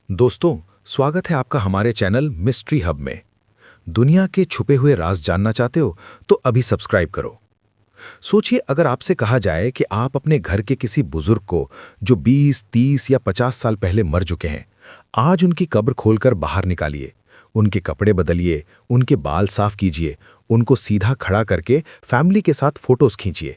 दोस्तों, स्वागत है आपका हमारे चैनल मिस्ट्री हब में। दुनिया के छुपे हुए राज जानना चाहते हो तो अभी सब्सक्राइब करो। सोचिए, अगर आपसे कहा जाए कि आप अपने घर के किसी बुजुर्ग को जो 20, 30 या 50 साल पहले मर चुके हैं, आज उनकी कब्र खोलकर बाहर निकालिए, उनके कपड़े बदलिए, उनके बाल साफ कीजिए, उनको सीधा खड़ा करके फैमिली के साथ फोटोज खींचिए,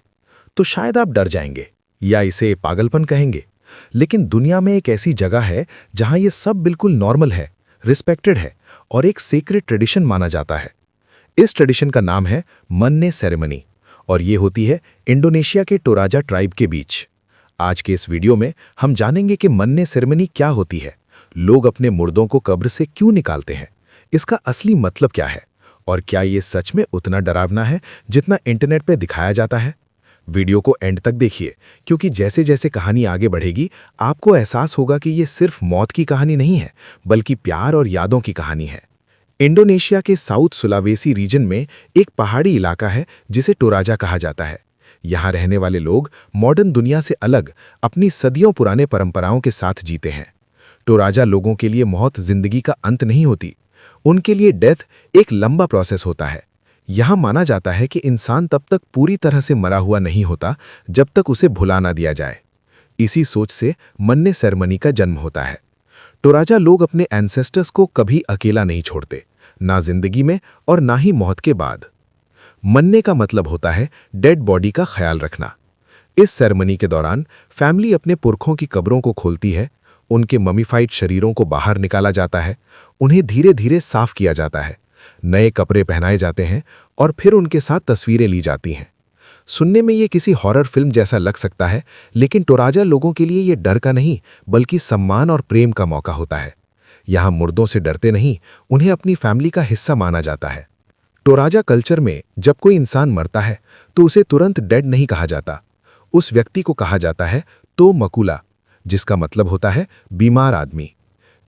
तो शायद आप डर जाएंगे या इसे पागलपन कहेंगे। लेकिन दुनिया में एक ऐसी जगह है जहां ये सब बिल्कुल नॉर्मल है, रिस्पेक्टेड है और एक सीक्रेट ट्रेडिशन माना जाता है। इस ट्रेडिशन का नाम है मन्ने सेरेमनी और ये होती है इंडोनेशिया के टोराजा ट्राइब के बीच। आज के इस वीडियो में हम जानेंगे कि मन्ने सेरेमनी क्या होती है, लोग अपने मुर्दों को कब्र से क्यों निकालते हैं, इसका असली मतलब क्या है और क्या ये सच में उतना डरावना है जितना इंटरनेट पर दिखाया जाता है। वीडियो को एंड तक देखिए, क्योंकि जैसे जैसे कहानी आगे बढ़ेगी आपको एहसास होगा कि ये सिर्फ मौत की कहानी नहीं है, बल्कि प्यार और यादों की कहानी है। इंडोनेशिया के साउथ सुलावेसी रीजन में एक पहाड़ी इलाका है जिसे टोराजा कहा जाता है। यहाँ रहने वाले लोग मॉडर्न दुनिया से अलग अपनी सदियों पुराने परंपराओं के साथ जीते हैं। टोराजा लोगों के लिए मौत जिंदगी का अंत नहीं होती, उनके लिए डेथ एक लंबा प्रोसेस होता है। यहां माना जाता है कि इंसान तब तक पूरी तरह से मरा हुआ नहीं होता जब तक उसे भुला ना दिया जाए। इसी सोच से मन्ने सेरेमनी का जन्म होता है। टोराजा लोग अपने एंसेस्टर्स को कभी अकेला नहीं छोड़ते, ना जिंदगी में और ना ही मौत के बाद। मन्ने का मतलब होता है डेड बॉडी का ख्याल रखना। इस सेरेमनी के दौरान फैमिली अपने पुरखों की कब्रों को खोलती है, उनके ममीफाइड शरीरों को बाहर निकाला जाता है, उन्हें धीरे धीरे साफ किया जाता है, नए कपड़े पहनाए जाते हैं और फिर उनके साथ तस्वीरें ली जाती हैं। सुनने में ये किसी हॉरर फिल्म जैसा लग सकता है, लेकिन टोराजा लोगों के लिए ये डर का नहीं बल्कि सम्मान और प्रेम का मौका होता है। यहाँ मुर्दों से डरते नहीं, उन्हें अपनी फैमिली का हिस्सा माना जाता है। टोराजा कल्चर में जब कोई इंसान मरता है तो उसे तुरंत डेड नहीं कहा जाता, उस व्यक्ति को कहा जाता है तो मकुला, जिसका मतलब होता है बीमार आदमी।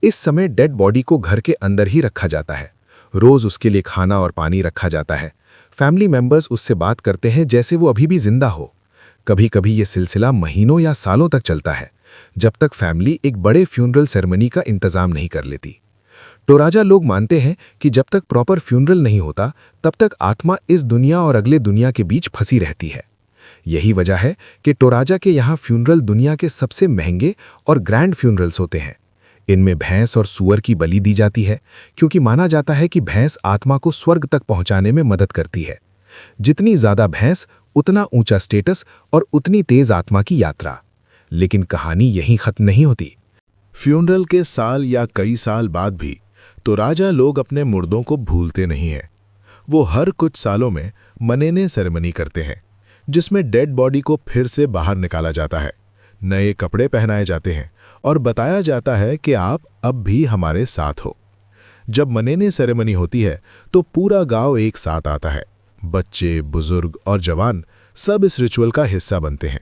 इस समय डेड बॉडी को घर के अंदर ही रखा जाता है, रोज उसके लिए खाना और पानी रखा जाता है। फैमिली मेंबर्स उससे बात करते हैं जैसे वो अभी भी जिंदा हो। कभी कभी ये सिलसिला महीनों या सालों तक चलता है, जब तक फैमिली एक बड़े फ्यूनरल सेरेमनी का इंतजाम नहीं कर लेती। टोराजा लोग मानते हैं कि जब तक प्रॉपर फ्यूनरल नहीं होता तब तक आत्मा इस दुनिया और अगले दुनिया के बीच फंसी रहती है। यही वजह है कि टोराजा के यहाँ फ्यूनरल दुनिया के सबसे महंगे और ग्रैंड फ्यूनरल्स होते हैं। इनमें भैंस और सूअर की बलि दी जाती है, क्योंकि माना जाता है कि भैंस आत्मा को स्वर्ग तक पहुंचाने में मदद करती है। जितनी ज्यादा भैंस उतना ऊंचा स्टेटस और उतनी तेज आत्मा की यात्रा। लेकिन कहानी यहीं खत्म नहीं होती। फ्यूनरल के साल या कई साल बाद भी टोराजा लोग अपने मुर्दों को भूलते नहीं हैं। वो हर कुछ सालों में मनेने सेरेमनी करते हैं, जिसमें डेड बॉडी को फिर से बाहर निकाला जाता है, नए कपड़े पहनाए जाते हैं और बताया जाता है कि आप अब भी हमारे साथ हो। जब मनेने सेरेमनी होती है तो पूरा गांव एक साथ आता है। बच्चे, बुजुर्ग और जवान सब इस रिचुअल का हिस्सा बनते हैं।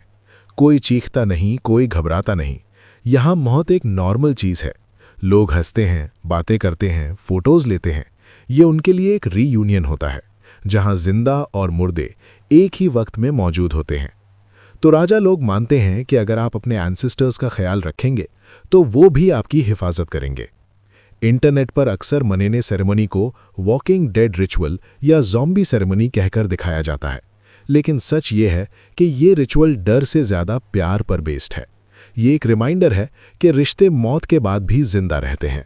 कोई चीखता नहीं, कोई घबराता नहीं। यहाँ मौत एक नॉर्मल चीज़ है। लोग हंसते हैं, बातें करते हैं, फोटोज लेते हैं। ये उनके लिए एक रीयूनियन होता है, जहाँ जिंदा और मुर्दे एक ही वक्त में मौजूद होते हैं। टोराजा लोग मानते हैं कि अगर आप अपने एंसेस्टर्स का ख्याल रखेंगे तो वो भी आपकी हिफाजत करेंगे। इंटरनेट पर अक्सर मनेने सेरेमनी को वॉकिंग डेड रिचुअल या ज़ॉम्बी सेरेमनी कहकर दिखाया जाता है, लेकिन सच ये है कि ये रिचुअल डर से ज़्यादा प्यार पर बेस्ड है। ये एक रिमाइंडर है कि रिश्ते मौत के बाद भी जिंदा रहते हैं।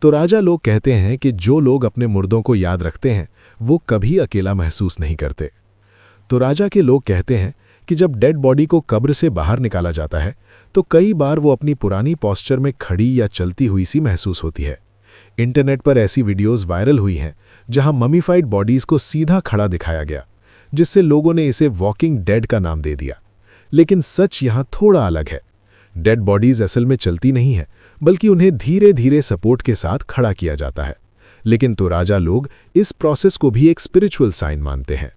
टोराजा लोग कहते हैं कि जो लोग अपने मुर्दों को याद रखते हैं वो कभी अकेला महसूस नहीं करते। टोराजा के लोग कहते हैं कि जब डेड बॉडी को कब्र से बाहर निकाला जाता है तो कई बार वो अपनी पुरानी पोस्चर में खड़ी या चलती हुई सी महसूस होती है। इंटरनेट पर ऐसी वीडियोस वायरल हुई हैं जहां ममीफाइड बॉडीज को सीधा खड़ा दिखाया गया, जिससे लोगों ने इसे वॉकिंग डेड का नाम दे दिया। लेकिन सच यहां थोड़ा अलग है। डेड बॉडीज असल में चलती नहीं है, बल्कि उन्हें धीरे धीरे सपोर्ट के साथ खड़ा किया जाता है। लेकिन टोराजा लोग इस प्रोसेस को भी एक स्पिरिचुअल साइन मानते हैं।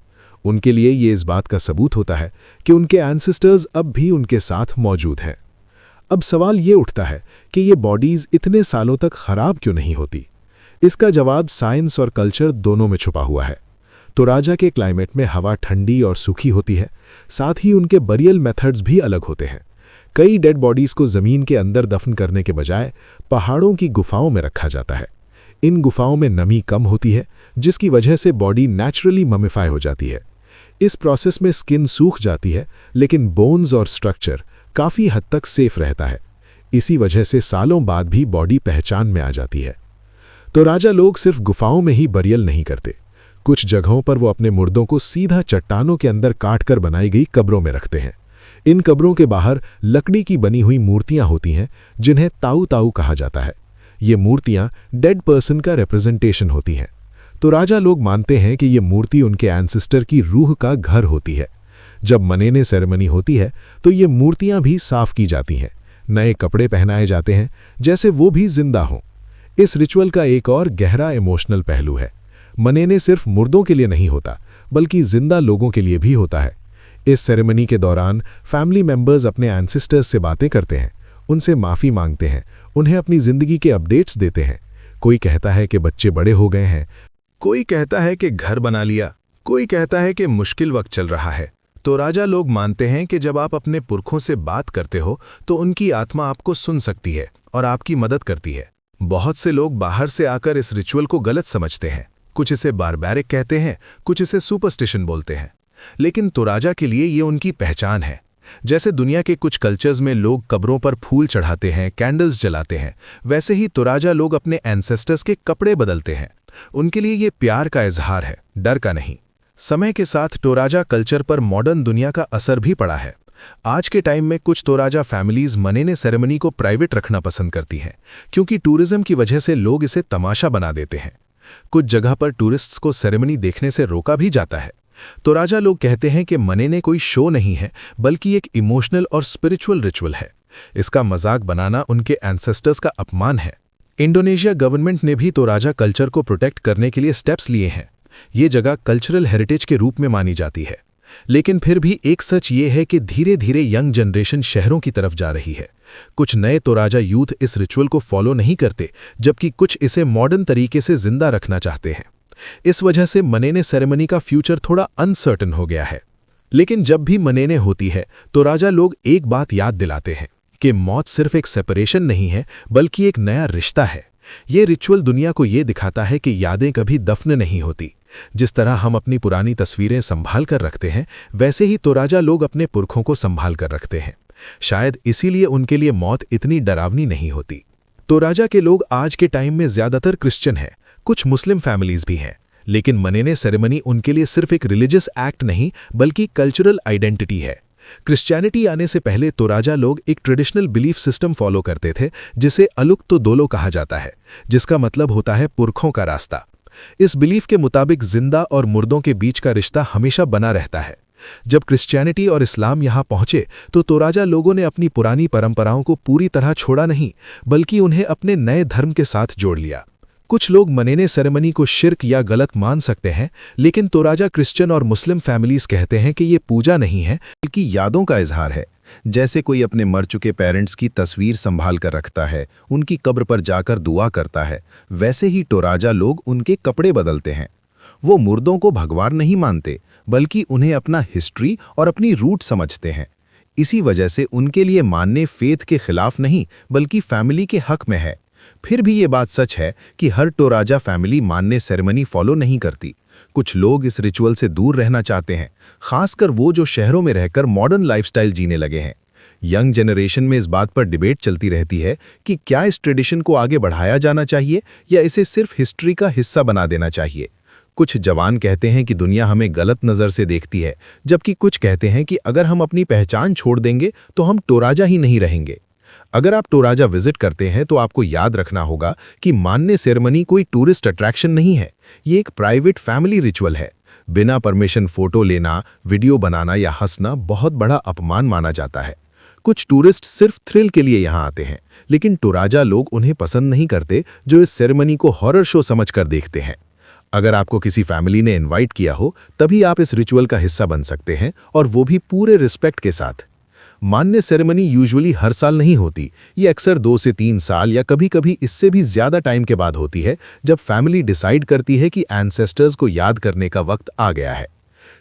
उनके लिए ये इस बात का सबूत होता है कि उनके एंसेस्टर्स अब भी उनके साथ मौजूद हैं। अब सवाल ये उठता है कि ये बॉडीज इतने सालों तक खराब क्यों नहीं होती? इसका जवाब साइंस और कल्चर दोनों में छुपा हुआ है। टोराजा के क्लाइमेट में हवा ठंडी और सूखी होती है, साथ ही उनके बरियल मेथड्स भी अलग होते हैं। कई डेड बॉडीज को जमीन के अंदर दफन करने के बजाय पहाड़ों की गुफाओं में रखा जाता है। इन गुफाओं में नमी कम होती है, जिसकी वजह से बॉडी नेचुरली ममिफाई हो जाती है। इस प्रोसेस में स्किन सूख जाती है, लेकिन बोन्स और स्ट्रक्चर काफ़ी हद तक सेफ रहता है। इसी वजह से सालों बाद भी बॉडी पहचान में आ जाती है। तो राजा लोग सिर्फ गुफाओं में ही बरियल नहीं करते। कुछ जगहों पर वो अपने मुर्दों को सीधा चट्टानों के अंदर काटकर बनाई गई कब्रों में रखते हैं। इन कब्रों के बाहर लकड़ी की बनी हुई मूर्तियां होती हैं, जिन्हें ताऊ ताऊ कहा जाता है। ये मूर्तियां डेड पर्सन का रिप्रेजेंटेशन होती हैं। तो राजा लोग मानते हैं कि ये मूर्ति उनके एंसेस्टर की रूह का घर होती है। जब मनेने सेरेमनी होती है तो ये मूर्तियां भी साफ की जाती हैं, नए कपड़े पहनाए जाते हैं, जैसे वो भी जिंदा हों। इस रिचुअल का एक और गहरा इमोशनल पहलू है। मनेने सिर्फ मुर्दों के लिए नहीं होता, बल्कि जिंदा लोगों के लिए भी होता है। इस सेरेमनी के दौरान फैमिली मेंबर्स अपने एंसेस्टर्स से बातें करते हैं, उनसे माफ़ी मांगते हैं, उन्हें अपनी ज़िंदगी के अपडेट्स देते हैं। कोई कहता है कि बच्चे बड़े हो गए हैं, कोई कहता है कि घर बना लिया, कोई कहता है कि मुश्किल वक्त चल रहा है। तो राजा लोग मानते हैं कि जब आप अपने पुरखों से बात करते हो तो उनकी आत्मा आपको सुन सकती है और आपकी मदद करती है। बहुत से लोग बाहर से आकर इस रिचुअल को गलत समझते हैं। कुछ इसे बारबैरिक कहते हैं, कुछ इसे सुपरस्टिशन बोलते हैं, लेकिन तोराजा के लिए ये उनकी पहचान है। जैसे दुनिया के कुछ कल्चर्स में लोग कब्रों पर फूल चढ़ाते हैं, कैंडल्स जलाते हैं, वैसे ही तोराजा लोग अपने एंसेस्टर्स के कपड़े बदलते हैं। उनके लिए ये प्यार का इजहार है, डर का नहीं। समय के साथ तोराजा कल्चर पर मॉडर्न दुनिया का असर भी पड़ा है। आज के टाइम में कुछ तोराजा फैमिलीज मनेने सेरेमनी को प्राइवेट रखना पसंद करती हैं, क्योंकि टूरिज्म की वजह से लोग इसे तमाशा बना देते हैं। कुछ जगह पर टूरिस्ट्स को सेरेमनी देखने से रोका भी जाता है। तोराजा लोग कहते हैं कि मनेने कोई शो नहीं है, बल्कि एक इमोशनल और स्पिरिचुअल रिचुअल है। इसका मजाक बनाना उनके एंसेस्टर्स का अपमान है। इंडोनेशिया गवर्नमेंट ने भी तोराजा कल्चर को प्रोटेक्ट करने के लिए स्टेप्स लिए हैं। ये जगह कल्चरल हेरिटेज के रूप में मानी जाती है। लेकिन फिर भी एक सच ये है कि धीरे धीरे यंग जनरेशन शहरों की तरफ जा रही है। कुछ नए तोराजा यूथ इस रिचुअल को फॉलो नहीं करते, जबकि कुछ इसे मॉडर्न तरीके से जिंदा रखना चाहते हैं। इस वजह से मनेने सेरेमनी का फ्यूचर थोड़ा अनसर्टन हो गया है। लेकिन जब भी मनेने होती है तो राजा लोग एक बात याद दिलाते हैं कि मौत सिर्फ एक सेपरेशन नहीं है, बल्कि एक नया रिश्ता है। ये रिचुअल दुनिया को ये दिखाता है कि यादें कभी दफन नहीं होती। जिस तरह हम अपनी पुरानी तस्वीरें संभाल कर रखते हैं, वैसे ही तोराजा लोग अपने पुरखों को संभाल कर रखते हैं। शायद इसीलिए उनके लिए मौत इतनी डरावनी नहीं होती। तोराजा के लोग आज के टाइम में ज्यादातर क्रिश्चियन हैं, कुछ मुस्लिम फैमिलीज भी हैं, लेकिन मनेने सेरेमनी उनके लिए सिर्फ एक रिलीजियस एक्ट नहीं, बल्कि कल्चरल आइडेंटिटी है। क्रिश्चियनिटी आने से पहले तोराजा लोग एक ट्रेडिशनल बिलीफ सिस्टम फॉलो करते थे, जिसे अलुक तो दोलो कहा जाता है, जिसका मतलब होता है पुरखों का रास्ता। इस बिलीफ के मुताबिक जिंदा और मुर्दों के बीच का रिश्ता हमेशा बना रहता है। जब क्रिश्चियनिटी और इस्लाम यहाँ पहुंचे तो तोराजा लोगों ने अपनी पुरानी परंपराओं को पूरी तरह छोड़ा नहीं, बल्कि उन्हें अपने नए धर्म के साथ जोड़ लिया। कुछ लोग मनेने सेरेमनी को शिर्क या गलत मान सकते हैं, लेकिन तोराजा क्रिश्चियन और मुस्लिम फैमिलीज कहते हैं कि ये पूजा नहीं है, बल्कि यादों का इजहार है। जैसे कोई अपने मर चुके पेरेंट्स की तस्वीर संभाल कर रखता है, उनकी कब्र पर जाकर दुआ करता है, वैसे ही तोराजा लोग उनके कपड़े बदलते हैं। वो मुर्दों को भगवान नहीं मानते, बल्कि उन्हें अपना हिस्ट्री और अपनी रूट समझते हैं। इसी वजह से उनके लिए मानने फेथ के खिलाफ नहीं, बल्कि फैमिली के हक में है। फिर भी ये बात सच है कि हर तोराजा फैमिली मानने सेरेमनी फॉलो नहीं करती। कुछ लोग इस रिचुअल से दूर रहना चाहते हैं, खासकर वो जो शहरों में रहकर मॉडर्न लाइफस्टाइल जीने लगे हैं। यंग जनरेशन में इस बात पर डिबेट चलती रहती है कि क्या इस ट्रेडिशन को आगे बढ़ाया जाना चाहिए या इसे सिर्फ हिस्ट्री का हिस्सा बना देना चाहिए। कुछ जवान कहते हैं कि दुनिया हमें गलत नज़र से देखती है, जबकि कुछ कहते हैं कि अगर हम अपनी पहचान छोड़ देंगे तो हम तोराजा ही नहीं रहेंगे। अगर आप तोराजा विजिट करते हैं तो आपको याद रखना होगा कि मानने सेरेमनी कोई टूरिस्ट अट्रैक्शन नहीं है, ये एक प्राइवेट फैमिली रिचुअल है। बिना परमिशन फोटो लेना, वीडियो बनाना या हंसना बहुत बड़ा अपमान माना जाता है। कुछ टूरिस्ट सिर्फ थ्रिल के लिए यहाँ आते हैं, लेकिन तोराजा लोग उन्हें पसंद नहीं करते जो इस सेरेमनी को हॉरर शो समझकर देखते हैं। अगर आपको किसी फैमिली ने इनवाइट किया हो, तभी आप इस रिचुअल का हिस्सा बन सकते हैं, और वो भी पूरे रिस्पेक्ट के साथ। मानने सेरेमनी यूजुअली हर साल नहीं होती, ये अक्सर 2 से 3 साल या कभी-कभी इससे भी ज़्यादा टाइम के बाद होती है, जब फैमिली डिसाइड करती है कि एंसेस्टर्स को याद करने का वक्त आ गया है।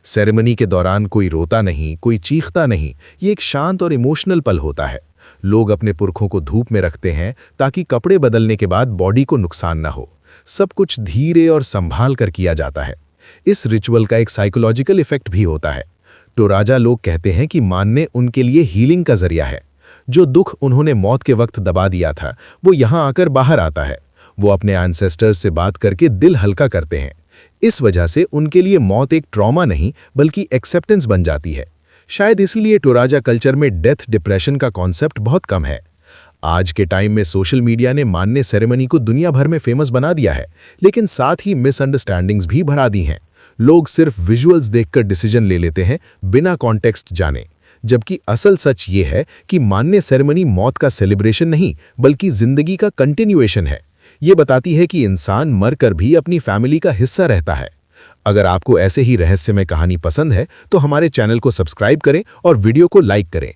सेरेमनी के दौरान कोई रोता नहीं, कोई चीखता नहीं। ये एक शांत और इमोशनल पल होता है। लोग अपने पुरखों को धूप में रखते हैं ताकि कपड़े बदलने के बाद बॉडी को नुकसान ना हो। सब कुछ धीरे और संभाल कर किया जाता है। इस रिचुअल का एक साइकोलॉजिकल इफेक्ट भी होता है। टोराजा लोग कहते हैं कि मानने उनके लिए हीलिंग का जरिया है। जो दुख उन्होंने मौत के वक्त दबा दिया था, वो यहाँ आकर बाहर आता है। वो अपने एंसेस्टर्स से बात करके दिल हल्का करते हैं। इस वजह से उनके लिए मौत एक ट्रॉमा नहीं बल्कि एक्सेप्टेंस बन जाती है। शायद इसीलिए टोराजा कल्चर में डेथ डिप्रेशन का कॉन्सेप्ट बहुत कम है। आज के टाइम में सोशल मीडिया ने मानने सेरेमनी को दुनिया भर में फेमस बना दिया है, लेकिन साथ ही मिसअंडरस्टैंडिंग्स भी बढ़ा दी हैं। लोग सिर्फ विजुअल्स देखकर डिसीजन ले लेते हैं बिना कॉन्टेक्स्ट जाने, जबकि असल सच ये है कि मानने सेरेमनी मौत का सेलिब्रेशन नहीं बल्कि जिंदगी का कंटिन्यूएशन है। ये बताती है कि इंसान मरकर भी अपनी फैमिली का हिस्सा रहता है। अगर आपको ऐसे ही रहस्यमय कहानी पसंद है तो हमारे चैनल को सब्सक्राइब करें और वीडियो को लाइक करें।